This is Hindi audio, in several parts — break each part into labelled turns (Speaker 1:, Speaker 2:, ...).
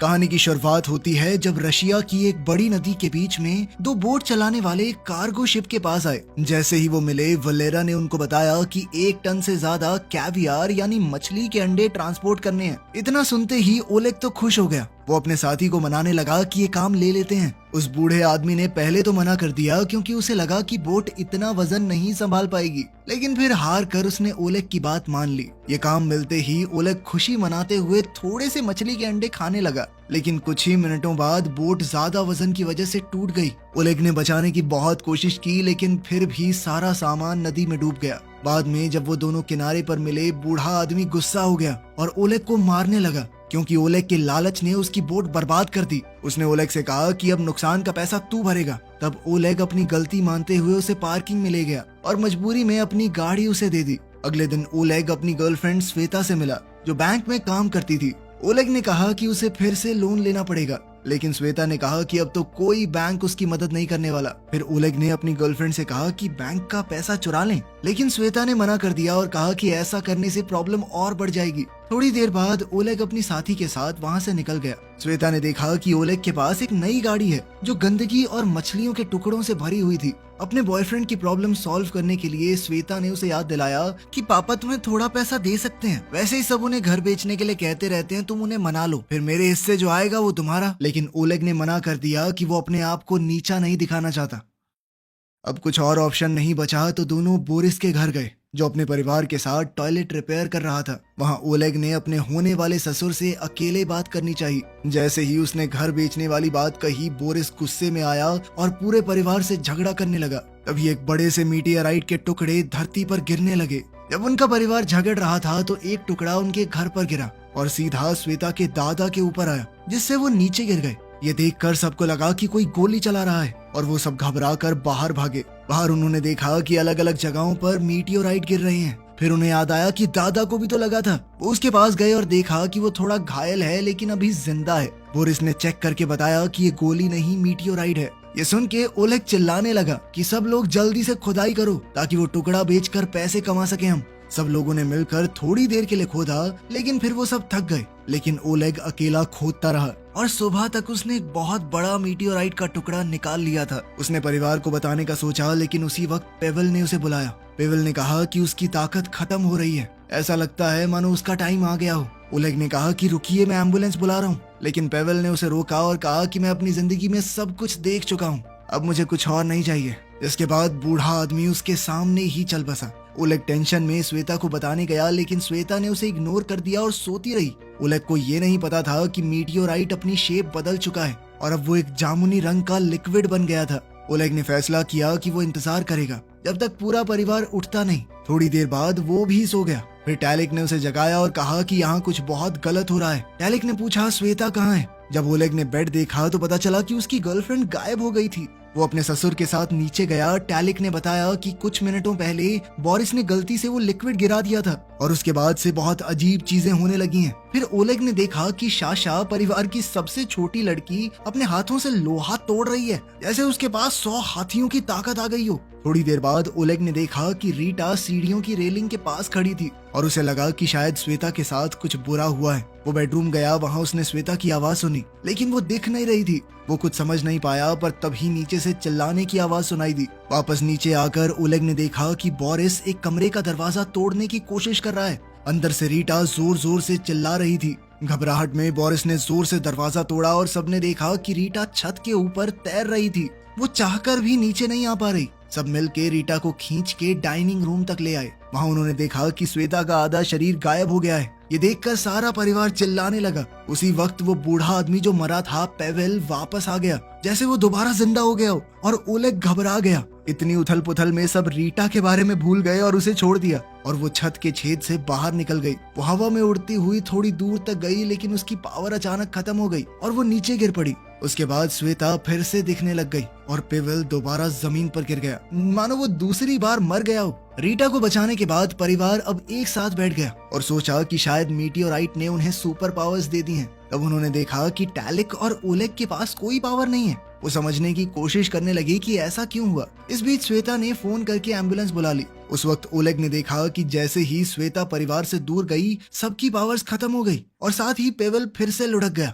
Speaker 1: कहानी की शुरुआत होती है जब रशिया की एक बड़ी नदी के बीच में दो बोट चलाने वाले एक कार्गो शिप के पास आए। जैसे ही वो मिले, वलेरा ने उनको बताया कि 1 टन से ज्यादा कैवियार यानी मछली के अंडे ट्रांसपोर्ट करने हैं। इतना सुनते ही ओलेग तो खुश हो गया। वो अपने साथी को मनाने लगा कि ये काम ले लेते हैं। उस बूढ़े आदमी ने पहले तो मना कर दिया क्योंकि उसे लगा कि बोट इतना वजन नहीं संभाल पाएगी, लेकिन फिर हार कर उसने ओलेग की बात मान ली। ये काम मिलते ही ओलेग खुशी मनाते हुए थोड़े से मछली के अंडे खाने लगा, लेकिन कुछ ही मिनटों बाद बोट ज्यादा वजन की वजह से टूट गई। ओलेग ने बचाने की बहुत कोशिश की, लेकिन फिर भी सारा सामान नदी में डूब गया। बाद में जब वो दोनों किनारे पर मिले, बूढ़ा आदमी गुस्सा हो गया और ओलेग को मारने लगा क्योंकि ओलेग के लालच ने उसकी बोट बर्बाद कर दी। उसने ओलेग से कहा कि अब नुकसान का पैसा तू भरेगा। तब ओलेग अपनी गलती मानते हुए उसे पार्किंग में ले गया और मजबूरी में अपनी गाड़ी उसे दे दी। अगले दिन ओलेग अपनी गर्लफ्रेंड श्वेता से मिला, जो बैंक में काम करती थी। ओलेग ने कहा कि उसे फिर से लोन लेना पड़ेगा, लेकिन श्वेता ने कहा कि अब तो कोई बैंक उसकी मदद नहीं करने वाला। फिर ओलेग ने अपनी गर्लफ्रेंड से कहा कि बैंक का पैसा चुरा लें, लेकिन श्वेता ने मना कर दिया और कहा कि ऐसा करने से प्रॉब्लम और बढ़ जाएगी। थोड़ी देर बाद ओलेग अपनी साथी के साथ वहाँ से निकल गया। श्वेता ने देखा कि ओलेग के पास एक नई गाड़ी है जो गंदगी और मछलियों के टुकड़ों से भरी हुई थी। अपने बॉयफ्रेंड की प्रॉब्लम सॉल्व करने के लिए श्वेता ने उसे याद दिलाया कि पापा तुम्हें थोड़ा पैसा दे सकते हैं, वैसे ही सब उन्हें घर बेचने के लिए कहते रहते हैं, तुम उन्हें मना लो, फिर मेरे हिस्से जो आएगा वो तुम्हारा। लेकिन ओलेग ने मना कर दिया कि वो अपने आप को नीचा नहीं दिखाना चाहता। अब कुछ और ऑप्शन नहीं बचा तो दोनों बोरिस के घर गए, जो अपने परिवार के साथ टॉयलेट रिपेयर कर रहा था। वहाँ ओलेग ने अपने होने वाले ससुर से अकेले बात करनी चाहिए। जैसे ही उसने घर बेचने वाली बात कही, बोरिस गुस्से में आया और पूरे परिवार से झगड़ा करने लगा। तभी एक बड़े से मीटियोराइट के टुकड़े धरती पर गिरने लगे। जब उनका परिवार झगड़ रहा था तो एक टुकड़ा उनके घर पर गिरा और सीधा श्वेता के दादा के ऊपर आया, जिससे वो नीचे गिर गए। ये देखकर सबको लगा कि कोई गोली चला रहा है और वो सब घबरा कर बाहर भागे। बाहर उन्होंने देखा कि अलग अलग जगहों पर मीटियोराइट गिर रहे हैं। फिर उन्हें याद आया कि दादा को भी तो लगा था। वो उसके पास गए और देखा कि वो थोड़ा घायल है, लेकिन अभी जिंदा है। बोरिस ने चेक करके बताया कि ये गोली नहीं, मीटियोराइट है। ये सुन के ओलेग चिल्लाने लगा कि सब लोग जल्दी से खुदाई करो ताकि वो टुकड़ा बेचकर पैसे कमा सके हम। सब लोगों ने मिलकर थोड़ी देर के लिए खोदा, लेकिन फिर वो सब थक गए। लेकिन ओलेग अकेला खोदता रहा और सुबह तक उसने एक बहुत बड़ा मीटियोराइट का टुकड़ा निकाल लिया था। उसने परिवार को बताने का सोचा, लेकिन उसी वक्त पेवल ने उसे बुलाया। पेवल ने कहा कि उसकी ताकत खत्म हो रही है, ऐसा लगता है मानो उसका टाइम आ गया हो। ओलेग ने कहा कि रुकिए, मैं एम्बुलेंस बुला रहा हूँ, लेकिन पेवल ने उसे रोका और कहा कि मैं अपनी जिंदगी में सब कुछ देख चुका हूँ, अब मुझे कुछ और नहीं चाहिए। इसके बाद बूढ़ा आदमी उसके सामने ही चल बसा। ओलेग टेंशन में श्वेता को बताने गया, लेकिन श्वेता ने उसे इग्नोर कर दिया और सोती रही। ओलेग को ये नहीं पता था कि मीटियोराइट अपनी शेप बदल चुका है और अब वो एक जामुनी रंग का लिक्विड बन गया था। ओलेग ने फैसला किया कि वो इंतजार करेगा जब तक पूरा परिवार उठता नहीं। थोड़ी देर बाद वो भी सो गया। फिर टैलिक ने उसे जगाया और कहा कि यहाँ कुछ बहुत गलत हो रहा है। टैलिक ने पूछा, श्वेता कहाँ है? जब ओलेग ने बेड देखा तो पता चला कि उसकी गर्लफ्रेंड गायब हो गई थी। वो अपने ससुर के साथ नीचे गया। टैलिक ने बताया कि कुछ मिनटों पहले बोरिस ने गलती से वो लिक्विड गिरा दिया था और उसके बाद से बहुत अजीब चीजें होने लगी हैं। फिर ओलेग ने देखा कि शाशा, परिवार की सबसे छोटी लड़की, अपने हाथों से लोहा तोड़ रही है, जैसे उसके पास 100 हाथियों की ताकत आ गई हो। थोड़ी देर बाद ओलेग ने देखा कि रीटा सीढ़ियों की रेलिंग के पास खड़ी थी और उसे लगा कि शायद श्वेता के साथ कुछ बुरा हुआ है। वो बेडरूम गया, वहाँ उसने श्वेता की आवाज सुनी, लेकिन वो दिख नहीं रही थी। वो कुछ समझ नहीं पाया, पर तभी नीचे से चिल्लाने की आवाज सुनाई दी। वापस नीचे आकर ओलेग ने देखा कि बोरिस एक कमरे का दरवाजा तोड़ने की कोशिश कर रहा है। अंदर से रीटा जोर जोर से चिल्ला रही थी। घबराहट में बोरिस ने जोर से दरवाजा तोड़ा और सबने देखा कि रीटा छत के ऊपर तैर रही थी। वो चाहकर भी नीचे नहीं आ पा रही। सब मिलके रीटा को खींच के डाइनिंग रूम तक ले आए। वहाँ उन्होंने देखा कि श्वेता का आधा शरीर गायब हो गया है। ये देखकर सारा परिवार चिल्लाने लगा। उसी वक्त वो बूढ़ा आदमी जो मरा था, पेवेल, वापस आ गया, जैसे वो दोबारा जिंदा हो गया हो, और ओलेग घबरा गया। इतनी उथल पुथल में सब रीटा के बारे में भूल गए और उसे छोड़ दिया और वो छत के छेद से बाहर निकल गई। वो हवा में उड़ती हुई थोड़ी दूर तक गई, लेकिन उसकी पावर अचानक खत्म हो गई और वो नीचे गिर पड़ी। उसके बाद श्वेता फिर से दिखने लग गई और पेवेल दोबारा जमीन पर गिर गया, मानो वो दूसरी बार मर गया हो। रीटा को बचाने के बाद परिवार अब एक साथ बैठ गया और सोचा कि शायद मीटियोराइट ने उन्हें सुपर पावर्स दे दी हैं। तब उन्होंने देखा कि टैलिक और ओलेग के पास कोई पावर नहीं है। वो समझने की कोशिश करने लगी कि ऐसा क्यों हुआ। इस बीच श्वेता ने फोन करके एम्बुलेंस बुला ली। उस वक्त ओलेग ने देखा कि जैसे ही श्वेता परिवार से दूर गई, सबकी पावर्स खत्म हो गई और साथ ही पेवेल फिर से लुढ़क गया।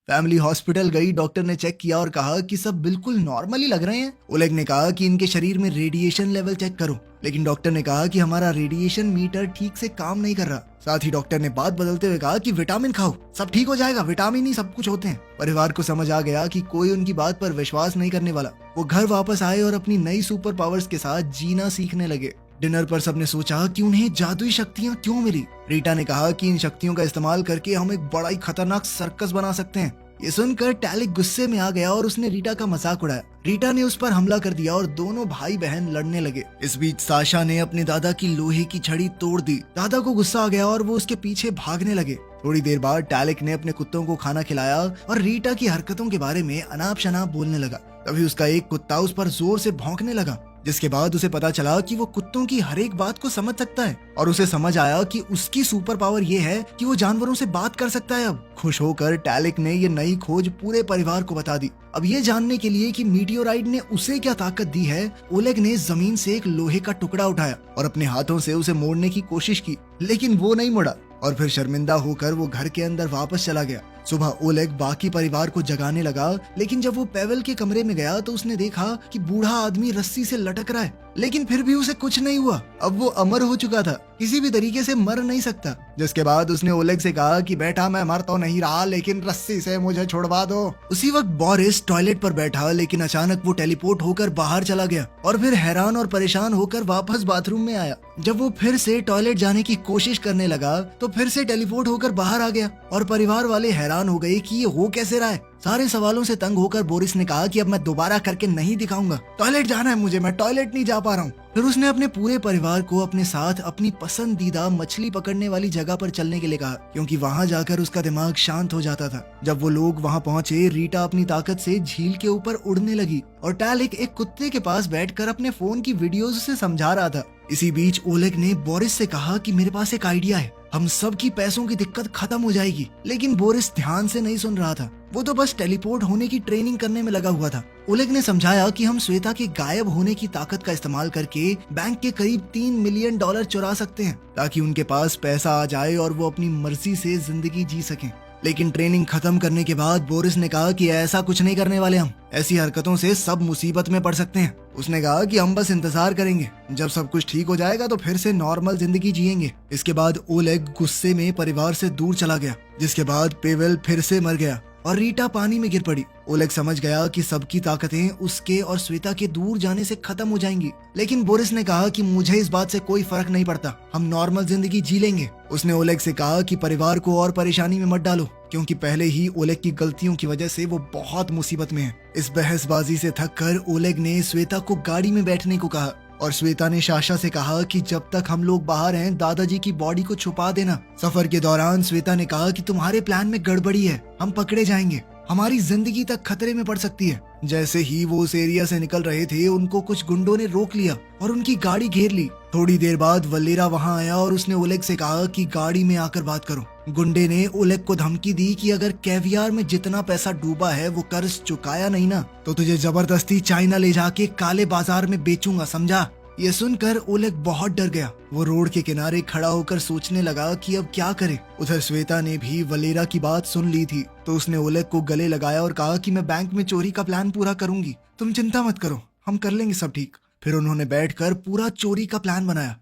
Speaker 1: फैमिली हॉस्पिटल गई, डॉक्टर ने चेक किया और कहा कि सब बिल्कुल नॉर्मली लग रहे हैं। ओलेग ने कहा कि इनके शरीर में रेडिएशन लेवल चेक करो, लेकिन डॉक्टर ने कहा कि हमारा रेडिएशन मीटर ठीक से काम नहीं कर रहा। साथ ही डॉक्टर ने बात बदलते हुए कहा कि विटामिन खाओ, सब ठीक हो जाएगा, विटामिन ही सब कुछ होते हैं। परिवार को समझ आ गया कि कोई उनकी बात पर विश्वास नहीं करने वाला। वो घर वापस आए और अपनी नई सुपर पावर्स के साथ जीना सीखने लगे। डिनर पर सबने सोचा कि उन्हें जादुई शक्तियां क्यों मिली। रीटा ने कहा कि इन शक्तियों का इस्तेमाल करके हम एक बड़ा ही खतरनाक सर्कस बना सकते हैं। ये सुनकर टैलिक गुस्से में आ गया और उसने रीटा का मजाक उड़ाया। रीटा ने उस पर हमला कर दिया और दोनों भाई बहन लड़ने लगे। इस बीच साशा ने अपने दादा की लोहे की छड़ी तोड़ दी। दादा को गुस्सा आ गया और वो उसके पीछे भागने लगे। थोड़ी देर बाद टैलिक ने अपने कुत्तों को खाना खिलाया और रीटा की हरकतों के बारे में अनाप शनाप बोलने लगा। तभी उसका एक कुत्ता उस पर जोर से भौंकने लगा, जिसके बाद उसे पता चला कि वो कुत्तों की हर एक बात को समझ सकता है और उसे समझ आया कि उसकी सुपर पावर ये है कि वो जानवरों से बात कर सकता है। अब खुश होकर टैलिक ने ये नई खोज पूरे परिवार को बता दी। अब ये जानने के लिए कि मीटियोराइड ने उसे क्या ताकत दी है, ओलेग ने जमीन से एक लोहे का टुकड़ा उठाया और अपने हाथों से उसे मोड़ने की कोशिश की, लेकिन वो नहीं मुड़ा और फिर शर्मिंदा होकर वो घर के अंदर वापस चला गया। सुबह ओलेग बाकी परिवार को जगाने लगा, लेकिन जब वो पेवेल के कमरे में गया तो उसने देखा कि बूढ़ा आदमी रस्सी से लटक रहा है, लेकिन फिर भी उसे कुछ नहीं हुआ। अब वो अमर हो चुका था, किसी भी तरीके से मर नहीं सकता। जिसके बाद उसने ओलेग से कहा कि बेटा मैं मर तो नहीं रहा, लेकिन रस्सी से मुझे छुड़वा दो। उसी वक्त बोरिस टॉयलेट पर बैठा, लेकिन अचानक वो टेलीपोर्ट होकर बाहर चला गया और फिर हैरान और परेशान होकर वापस बाथरूम में आया। जब वो फिर से टॉयलेट जाने की कोशिश करने लगा तो फिर से टेलीपोर्ट होकर बाहर आ गया और परिवार वाले हैरान हो गए कि ये हो कैसे रहा है। सारे सवालों से तंग होकर बोरिस ने कहा कि अब मैं दोबारा करके नहीं दिखाऊंगा, टॉयलेट जाना है मुझे, मैं टॉयलेट नहीं जा पा रहा हूँ। फिर उसने अपने पूरे परिवार को अपने साथ अपनी पसंदीदा मछली पकड़ने वाली जगह पर चलने के लिए कहा, क्योंकि वहाँ जाकर उसका दिमाग शांत हो जाता था। जब वो लोग वहाँ पहुँचे, रीटा अपनी ताकत से झील के ऊपर उड़ने लगी और टैलिक एक कुत्ते के पास बैठकर अपने फोन की वीडियोज उसे समझा रहा था। इसी बीच ओलेग ने बोरिस से कहा कि मेरे पास एक आइडिया है, हम सब की पैसों की दिक्कत खत्म हो जाएगी। लेकिन बोरिस ध्यान से नहीं सुन रहा था, वो तो बस टेलीपोर्ट होने की ट्रेनिंग करने में लगा हुआ था। ओलेग ने समझाया कि हम श्वेता के गायब होने की ताकत का इस्तेमाल करके बैंक के करीब $3 मिलियन चुरा सकते हैं, ताकि उनके पास पैसा आ जाए और वो अपनी मर्जी से जिंदगी जी सकें। लेकिन ट्रेनिंग खत्म करने के बाद बोरिस ने कहा कि ऐसा कुछ नहीं करने वाले, हम ऐसी हरकतों से सब मुसीबत में पड़ सकते हैं। उसने कहा कि हम बस इंतजार करेंगे, जब सब कुछ ठीक हो जाएगा तो फिर से नॉर्मल जिंदगी जिएंगे। इसके बाद ओलेग गुस्से में परिवार से दूर चला गया, जिसके बाद पेवेल फिर से मर गया और रीटा पानी में गिर पड़ी। ओलेग समझ गया कि सबकी ताकतें उसके और श्वेता के दूर जाने से खत्म हो जाएंगी, लेकिन बोरिस ने कहा कि मुझे इस बात से कोई फर्क नहीं पड़ता, हम नॉर्मल जिंदगी जी लेंगे। उसने ओलेग से कहा कि परिवार को और परेशानी में मत डालो, क्योंकि पहले ही ओलेग की गलतियों की वजह से वो बहुत मुसीबत में है। इस बहसबाजी से थककर ओलेग ने श्वेता को गाड़ी में बैठने को कहा और श्वेता ने साशा से कहा कि जब तक हम लोग बाहर हैं दादाजी की बॉडी को छुपा देना। सफर के दौरान श्वेता ने कहा कि तुम्हारे प्लान में गड़बड़ी है, हम पकड़े जाएंगे, हमारी जिंदगी तक खतरे में पड़ सकती है। जैसे ही वो उस एरिया से निकल रहे थे, उनको कुछ गुंडों ने रोक लिया और उनकी गाड़ी घेर ली। थोड़ी देर बाद वलेरा वहां आया और उसने ओलेग से कहा कि गाड़ी में आकर बात करो। गुंडे ने ओलेग को धमकी दी कि अगर कैवियर में जितना पैसा डूबा है वो कर्ज चुकाया नहीं ना, तो तुझे जबरदस्ती चाइना ले जाके काले बाजार में बेचूंगा, समझा। ये सुनकर ओलेग बहुत डर गया। वो रोड के किनारे खड़ा होकर सोचने लगा कि अब क्या करे। उधर श्वेता ने भी वलेरा की बात सुन ली थी, तो उसने ओलेग को गले लगाया और कहा कि मैं बैंक में चोरी का प्लान पूरा करूंगी, तुम चिंता मत करो, हम कर लेंगे सब ठीक। फिर उन्होंने बैठकर पूरा चोरी का प्लान बनाया।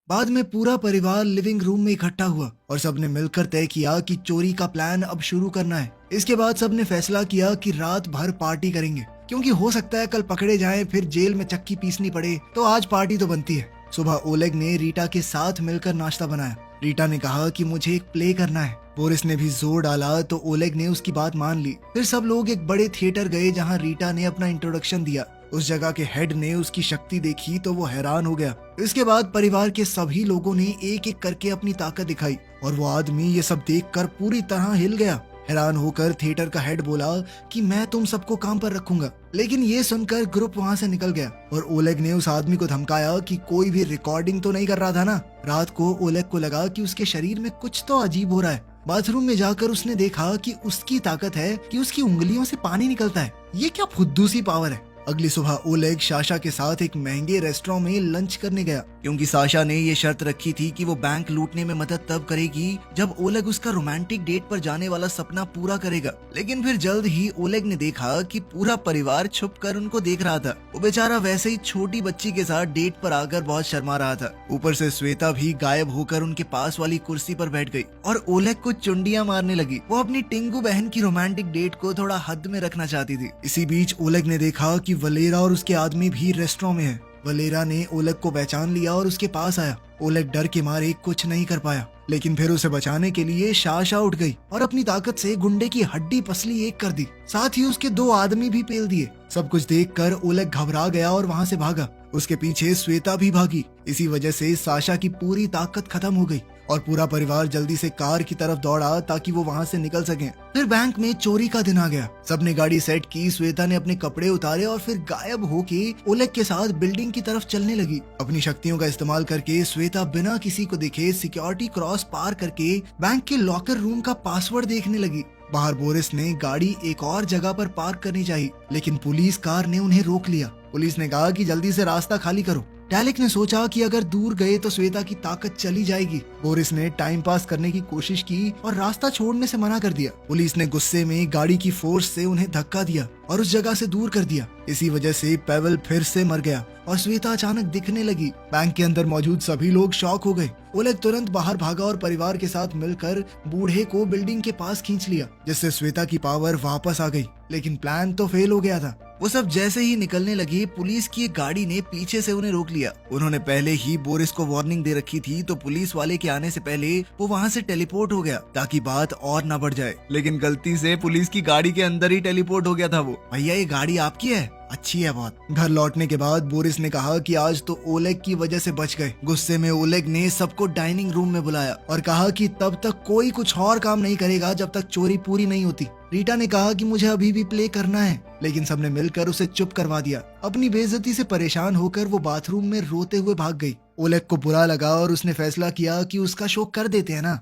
Speaker 1: बाद में पूरा परिवार लिविंग रूम में इकट्ठा हुआ और सबने मिलकर तय किया कि चोरी का प्लान अब शुरू करना है। इसके बाद सबने फैसला किया कि रात भर पार्टी करेंगे, क्योंकि हो सकता है कल पकड़े जाएं, फिर जेल में चक्की पीसनी पड़े, तो आज पार्टी तो बनती है। सुबह ओलेग ने रीटा के साथ मिलकर नाश्ता बनाया। रीटा ने कहा कि मुझे एक प्ले करना है। बोरिस ने भी जोर डाला तो ओलेग ने उसकी बात मान ली। फिर सब लोग एक बड़े थिएटर गए जहाँ रीटा ने अपना इंट्रोडक्शन दिया। उस जगह के हेड ने उसकी शक्ति देखी तो वो हैरान हो गया। इसके बाद परिवार के सभी लोगों ने एक एक करके अपनी ताकत दिखाई और वो आदमी ये सब देखकर पूरी तरह हिल गया। हैरान होकर थिएटर का हेड बोला कि मैं तुम सबको काम पर रखूंगा, लेकिन ये सुनकर ग्रुप वहाँ से निकल गया और ओलेग ने उस आदमी को धमकाया कि कोई भी रिकॉर्डिंग तो नहीं कर रहा था ना। रात को ओलेग को लगा कि उसके शरीर में कुछ तो अजीब हो रहा है। बाथरूम में जाकर उसने देखा कि उसकी ताकत है कि उसकी उंगलियों से पानी निकलता है। ये क्या फुद्दू सी पावर है। अगली सुबह ओलेग साशा के साथ एक महंगे रेस्टोरेंट में लंच करने गया, क्योंकि साशा ने ये शर्त रखी थी कि वो बैंक लूटने में मदद तब करेगी जब ओलेग उसका रोमांटिक डेट पर जाने वाला सपना पूरा करेगा। लेकिन फिर जल्द ही ओलेग ने देखा कि पूरा परिवार छुप कर उनको देख रहा था। वो बेचारा वैसे ही छोटी बच्ची के साथ डेट पर आकर बहुत शर्मा रहा था। ऊपर से श्वेता भी गायब होकर उनके पास वाली कुर्सी पर बैठ गई और ओलेग को चुंडियां मारने लगी। वो अपनी टिंगू बहन की रोमांटिक डेट को थोड़ा हद में रखना चाहती थी। इसी बीच ओलेग ने देखा कि वलेरा और उसके आदमी भी रेस्टोरेंट में है। वलेरा ने ओलेग को पहचान लिया और उसके पास आया। ओलेग डर के मारे कुछ नहीं कर पाया, लेकिन फिर उसे बचाने के लिए साशा उठ गई और अपनी ताकत से गुंडे की हड्डी पसली एक कर दी। साथ ही उसके 2 आदमी भी पेल दिए। सब कुछ देखकर ओलेग घबरा गया और वहाँ से भागा। उसके पीछे श्वेता भी भागी। इसी वजह से साशा की पूरी ताकत खत्म हो गई और पूरा परिवार जल्दी से कार की तरफ दौड़ा ताकि वो वहाँ से निकल सकें। फिर बैंक में चोरी का दिन आ गया। सबने गाड़ी सेट की। श्वेता ने अपने कपड़े उतारे और फिर गायब होके ओलेग के साथ बिल्डिंग की तरफ चलने लगी। अपनी शक्तियों का इस्तेमाल करके श्वेता बिना किसी को दिखे सिक्योरिटी क्रॉस पार करके बैंक के लॉकर रूम का पासवर्ड देखने लगी। बाहर बोरिस ने गाड़ी एक और जगह पर पार्क करनी चाहिए, लेकिन पुलिस कार ने उन्हें रोक लिया। पुलिस ने कहा कि जल्दी से रास्ता खाली करो। टैलिक ने सोचा कि अगर दूर गए तो श्वेता की ताकत चली जाएगी। बोरिस ने टाइम पास करने की कोशिश की और रास्ता छोड़ने से मना कर दिया। पुलिस ने गुस्से में गाड़ी की फोर्स से उन्हें धक्का दिया और उस जगह से दूर कर दिया। इसी वजह से पेवल फिर से मर गया और श्वेता अचानक दिखने लगी। बैंक के अंदर मौजूद सभी लोग शॉक हो गए। ओलेग तुरंत बाहर भागा और परिवार के साथ मिलकर बूढ़े को बिल्डिंग के पास खींच लिया, जिससे श्वेता की पावर वापस आ गई। लेकिन प्लान तो फेल हो गया था। वो सब जैसे ही निकलने लगे, पुलिस की एक गाड़ी ने पीछे से उन्हें रोक लिया। उन्होंने पहले ही बोरिस को वार्निंग दे रखी थी, तो पुलिस वाले के आने से पहले वो वहाँ से टेलीपोर्ट हो गया ताकि बात और न बढ़ जाए। लेकिन गलती से पुलिस की गाड़ी के अंदर ही टेलीपोर्ट हो गया था वो। भैया ये गाड़ी आपकी है? अच्छी है बहुत। घर लौटने के बाद बोरिस ने कहा कि आज तो ओलेग की वजह से बच गए। गुस्से में ओलेग ने सबको डाइनिंग रूम में बुलाया और कहा कि तब तक कोई कुछ और काम नहीं करेगा जब तक चोरी पूरी नहीं होती। रीटा ने कहा कि मुझे अभी भी प्ले करना है, लेकिन सबने मिलकर उसे चुप करवा दिया। अपनी बेइज्जती से परेशान होकर वो बाथरूम में रोते हुए भाग गई। ओलेग को बुरा लगा और उसने फैसला किया कि उसका शो कर देते हैं ना।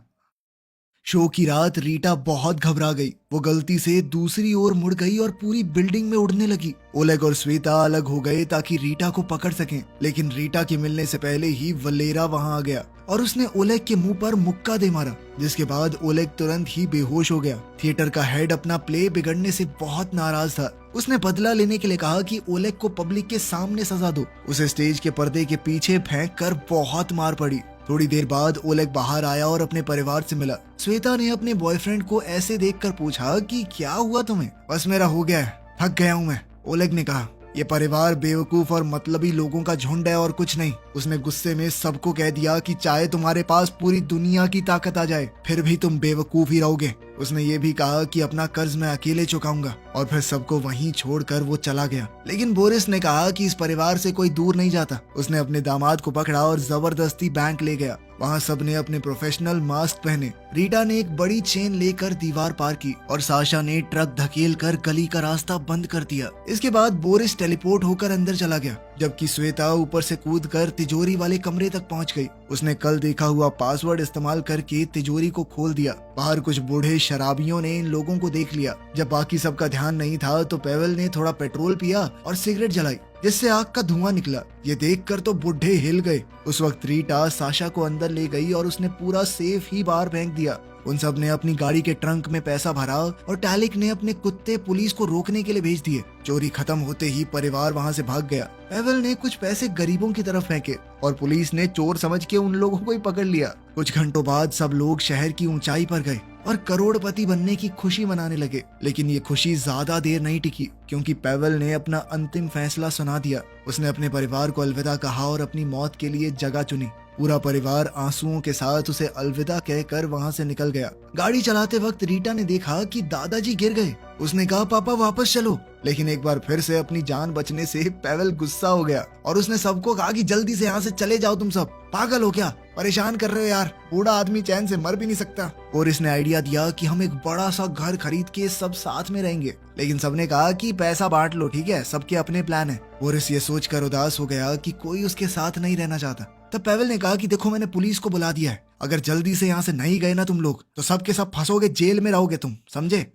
Speaker 1: शो की रात रीटा बहुत घबरा गई। वो गलती से दूसरी ओर मुड़ गई और पूरी बिल्डिंग में उड़ने लगी। ओलेग और श्वेता अलग हो गए ताकि रीटा को पकड़ सकें, लेकिन रीटा के मिलने से पहले ही वलेरा वहां आ गया और उसने ओलेग के मुंह पर मुक्का दे मारा, जिसके बाद ओलेग तुरंत ही बेहोश हो गया। थिएटर का हेड अपना प्ले बिगड़ने से बहुत नाराज था। उसने बदला लेने के लिए कहा कि ओलेग को पब्लिक के सामने सजा दो। उसे स्टेज के पर्दे के पीछे फेंक कर बहुत मार पड़ी। थोड़ी देर बाद ओलेग बाहर आया और अपने परिवार से मिला। श्वेता ने अपने बॉयफ्रेंड को ऐसे देखकर पूछा कि क्या हुआ तुम्हें? बस मेरा हो गया है, थक गया हूँ मैं, ओलेग ने कहा। ये परिवार बेवकूफ और मतलबी लोगों का झुंड है और कुछ नहीं। उसने गुस्से में सबको कह दिया कि चाहे तुम्हारे पास पूरी दुनिया की ताकत आ जाए, फिर भी तुम बेवकूफ ही रहोगे। उसने ये भी कहा कि अपना कर्ज मैं अकेले चुकाऊंगा और फिर सबको वहीं छोड़कर वो चला गया। लेकिन बोरिस ने कहा कि इस परिवार से कोई दूर नहीं जाता। उसने अपने दामाद को पकड़ा और जबरदस्ती बैंक ले गया। वहाँ सबने अपने प्रोफेशनल मास्क पहने। रीटा ने एक बड़ी चेन लेकर दीवार पार की और साशा ने ट्रक धकेल कर गली का रास्ता बंद कर दिया। इसके बाद बोरिस टेलीपोर्ट होकर अंदर चला गया, जबकि श्वेता ऊपर से कूदकर तिजोरी वाले कमरे तक पहुंच गई। उसने कल देखा हुआ पासवर्ड इस्तेमाल करके तिजोरी को खोल दिया। बाहर कुछ बूढ़े शराबियों ने इन लोगों को देख लिया। जब बाकी सबका ध्यान नहीं था तो पेवल ने थोड़ा पेट्रोल पिया और सिगरेट जलाई, जिससे आग का धुआं निकला। ये देखकर तो बुढ़े हिल गए। उस वक्त रीटा साशा को अंदर ले गई और उसने पूरा सेफ ही बाहर फेंक दिया। उन सब ने अपनी गाड़ी के ट्रंक में पैसा भरा और टैलिक ने अपने कुत्ते पुलिस को रोकने के लिए भेज दिए। चोरी खत्म होते ही परिवार वहां से भाग गया। पेवल ने कुछ पैसे गरीबों की तरफ फेंके और पुलिस ने चोर समझ के उन लोगों को ही पकड़ लिया। कुछ घंटों बाद सब लोग शहर की ऊंचाई पर गए और करोड़पति बनने की खुशी मनाने लगे। लेकिन ये खुशी ज्यादा देर नहीं टिकी, क्योंकि पेवल ने अपना अंतिम फैसला सुना दिया। उसने अपने परिवार को अलविदा कहा और अपनी मौत के लिए जगह चुनी। पूरा परिवार आंसुओं के साथ उसे अलविदा कहकर वहां से निकल गया। गाड़ी चलाते वक्त रीटा ने देखा कि दादाजी गिर गए। उसने कहा, पापा वापस चलो। लेकिन एक बार फिर से अपनी जान बचने से पेवल गुस्सा हो गया और उसने सबको कहा कि जल्दी से यहाँ से चले जाओ, तुम सब पागल हो क्या, परेशान कर रहे हो यार, बूढ़ा आदमी चैन से मर भी नहीं सकता। और इसने आइडिया दिया कि हम एक बड़ा सा घर खरीद के सब साथ में रहेंगे। लेकिन सबने कहा कि पैसा बांट लो, ठीक है, सबके अपने प्लान है। बोरिस ये सोचकर उदास हो गया कि कोई उसके साथ नहीं रहना चाहता। तब पेवल ने कहा कि देखो, मैंने पुलिस को बुला दिया है, अगर जल्दी से यहाँ से नहीं गए ना तुम लोग, तो सब के सब फंसोगे, जेल में रहोगे तुम, समझे?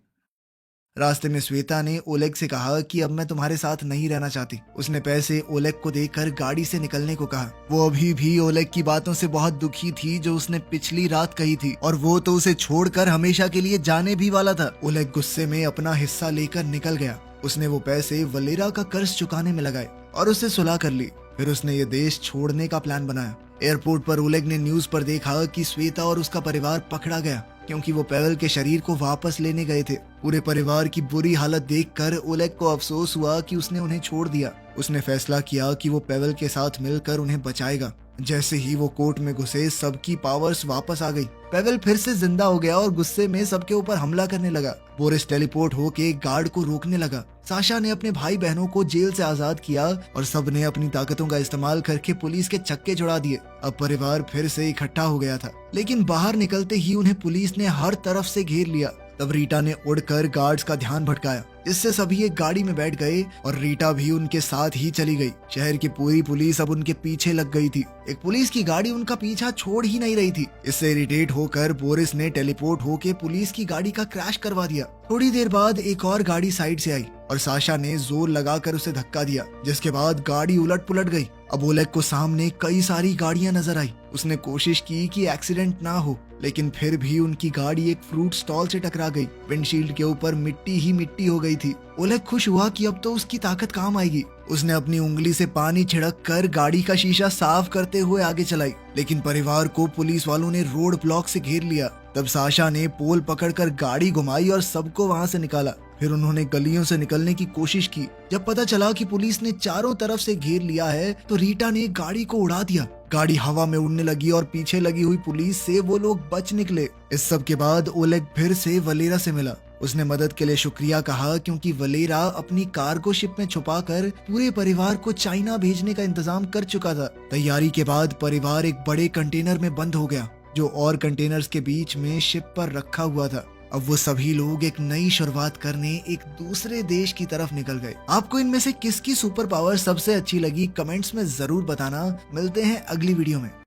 Speaker 1: रास्ते में श्वेता ने ओलेग से कहा कि अब मैं तुम्हारे साथ नहीं रहना चाहती। उसने पैसे ओलेग को देकर गाड़ी से निकलने को कहा। वो अभी भी ओलेग की बातों से बहुत दुखी थी जो उसने पिछली रात कही थी, और वो तो उसे छोड़कर हमेशा के लिए जाने भी वाला था। ओलेग गुस्से में अपना हिस्सा लेकर निकल गया। उसने वो पैसे वलेरा का कर्ज चुकाने में लगाए और उससे सुलह कर ली। फिर उसने ये देश छोड़ने का प्लान बनाया। एयरपोर्ट पर ओलेग ने न्यूज पर देखा कि श्वेता और उसका परिवार पकड़ा गया क्योंकि वो पेवल के शरीर को वापस लेने गए थे। पूरे परिवार की बुरी हालत देखकर ओलेग को अफसोस हुआ कि उसने उन्हें छोड़ दिया। उसने फैसला किया कि वो पेवल के साथ मिलकर उन्हें बचाएगा। जैसे ही वो कोर्ट में घुसे, सबकी पावर्स वापस आ गई। पेवल फिर से जिंदा हो गया और गुस्से में सबके ऊपर हमला करने लगा। बोरिस टेलीपोर्ट होके गार्ड को रोकने लगा। साशा ने अपने भाई बहनों को जेल से आजाद किया और सबने अपनी ताकतों का इस्तेमाल करके पुलिस के चक्के छुड़ा दिए। अब परिवार फिर से इकट्ठा हो गया था, लेकिन बाहर निकलते ही उन्हें पुलिस ने हर तरफ से घेर लिया। तब रीटा ने उड़कर गार्ड्स का ध्यान भटकाया, जिससे सभी एक गाड़ी में बैठ गए और रीटा भी उनके साथ ही चली गई। शहर की पूरी पुलिस अब उनके पीछे लग गई थी। एक पुलिस की गाड़ी उनका पीछा छोड़ ही नहीं रही थी। इससे इरिटेट होकर बोरिस ने टेलीपोर्ट होके पुलिस की गाड़ी का क्रैश करवा दिया। थोड़ी देर बाद एक और गाड़ी साइड से आई और साशा ने जोर लगाकर उसे धक्का दिया, जिसके बाद गाड़ी उलट पुलट गई। अब ओलेग को सामने कई सारी गाड़ियां नजर आई। उसने कोशिश की कि एक्सीडेंट ना हो, लेकिन फिर भी उनकी गाड़ी एक फ्रूट स्टॉल से टकरा गई। विंडशील्ड के ऊपर मिट्टी ही मिट्टी हो गई थी। ओलेग खुश हुआ कि अब तो उसकी ताकत काम आएगी। उसने अपनी उंगली से पानी छिड़क कर गाड़ी का शीशा साफ करते हुए आगे चलाई, लेकिन परिवार को पुलिस वालों ने रोड ब्लॉक से घेर लिया। तब साशा ने पोल पकड़कर गाड़ी घुमाई और सबको वहां से निकाला। फिर उन्होंने गलियों से निकलने की कोशिश की। जब पता चला कि पुलिस ने चारों तरफ से घेर लिया है, तो रीटा ने गाड़ी को उड़ा दिया। गाड़ी हवा में उड़ने लगी और पीछे लगी हुई पुलिस से वो लोग बच निकले। इस सब के बाद ओलेग फिर से वलेरा से मिला। उसने मदद के लिए शुक्रिया कहा क्योंकि वलेरा अपनी कार्गो शिप में छुपाकर पूरे परिवार को चाइना भेजने का इंतजाम कर चुका था। तैयारी के बाद परिवार एक बड़े कंटेनर में बंद हो गया, जो और कंटेनर्स के बीच में शिप पर रखा हुआ था। अब वो सभी लोग एक नई शुरुआत करने एक दूसरे देश की तरफ निकल गए। आपको इनमें से किसकी सुपर पावर सबसे अच्छी लगी, कमेंट्स में जरूर बताना। मिलते हैं अगली वीडियो में।